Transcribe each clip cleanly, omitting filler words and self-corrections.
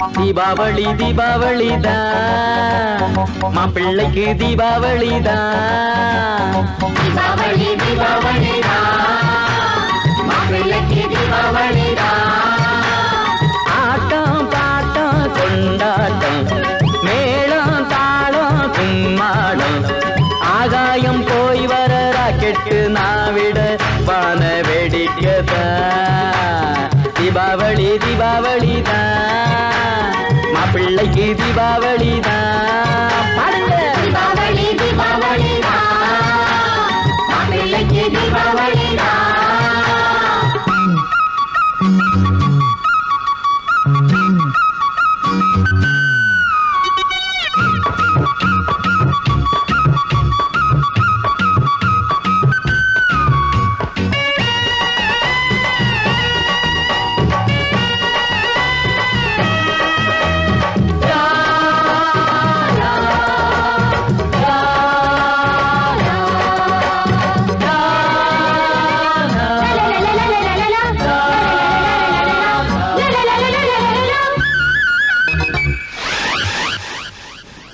தீபாவளி தீபாவளி தான் மாப்பிள்ளைக்கு தீபாவளி தான். தீபாவளி தீபாவளி மாப்பிள்ளைக்கு தீபாவளி ஆட்டம் பாட்டம் கொண்டாட்டம் மேளம் தாளம் கும்மாளம் ஆகாயம் போய் வர ராக்கெட்டு நாவிட வான வேடிக்கைதான். தீபாவளி தீபாவளி தான் மாப்பிள்ளைக்கு தீபாவளி தான். பாடுங்க. தீபாவளி தீபாவளி மாப்பிள்ளைக்கு தீபாவளி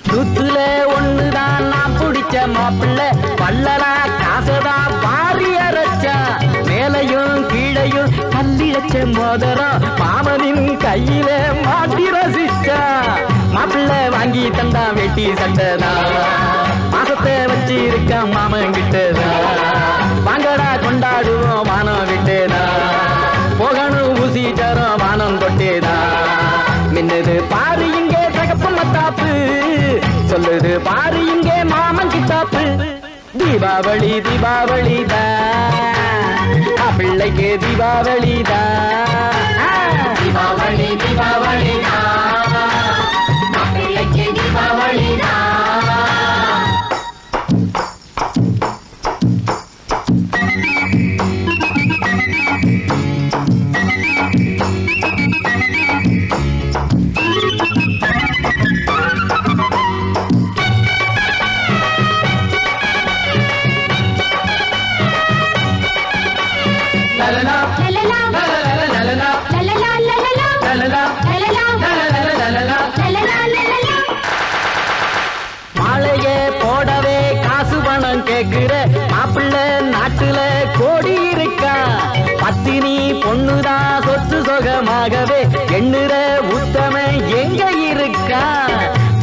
நூத்துல ஒண்ணுதான் நான் பிடிச்ச மாப்பிள்ள பல்லலா காசதான் வாரி அரைச்சா மேலையும் கீழையும் கல்லிழச்ச மோதரம் மாமனின் கையில மாட்டி ரசிச்சா. மாப்பிள்ள வாங்கி தந்தா வெட்டி சண்டதா மாசத்தை வச்சு இருக்கா மாமன் கிட்டதா. வாங்கடா கொண்டாடுவோம் வானம் விட்டேதா போகணும் ஊசி தரோம் வானம் தொட்டேதா. மின்னது பாரு இங்கே தகப்பு மத்தாப்பு சொல்லுது பாரு இங்கே மாமன் கிட்டாப்பு. தீபாவளி தீபாவளி தான் பிள்ளைக்கு தீபாவளி தான். தீபாவளி தீபாவளி மாப்பிள்ளைக்கு தீபாவளி மாலைய போடவே காசு பணம் கேக்குற மாப்பிள்ள நாட்டுல கோடி இருக்கா. பத்தினி பொண்ணுதான் சொத்து சொகமாகவே எண்ணுற உத்தம எங்க இருக்கா.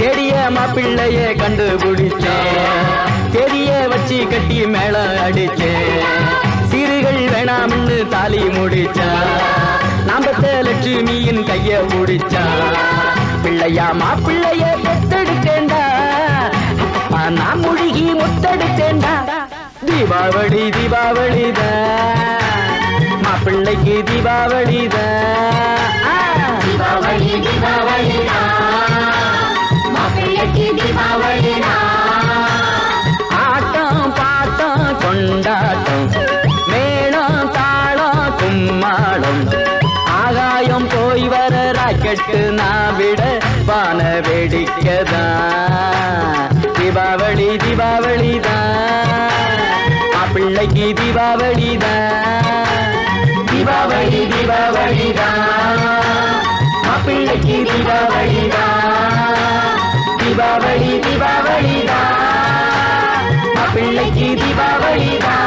தெரிய மாப்பிள்ளைய கண்டுபிடிச்சேன் தெரிய வச்சு கட்டி மேளம் அடிச்சேன். சிறுகள் வேணாம்னு தாலி முடிச்சா நாம்பத்த லட்சுமியின் கைய முடிச்சா. பிள்ளையா மாப்பிள்ளைய பெத்தெடுத்தேண்டா நான் முழுகி முத்தெடுத்தேண்டா. தீபாவளி தீபாவளி தான் மாப்பிள்ளைக்கு தீபாவளி தான். தீபாவளி தீபாவளி மாப்பிள்ளைக்கு தீபாவளி ஆட்டம் பாட்டம் கொண்டாட்டம் மேளம் தாளம் கும்மாளம் ஆகாயம் போய் வர ராக்கெட்டு நான் விட வான வேடிக்கைதான். தீபாவளி தீபாவளி தான் மாப்பிள்ளைக்கு தீபாவளி தான். தீபாவளி தீபாவளி தான் மாப்பிள்ளைக்கு தீபாவளி தான். தீபாவளி தீபாவளி தான் மாப்பிள்ளைக்கு தீபாவளி தான்.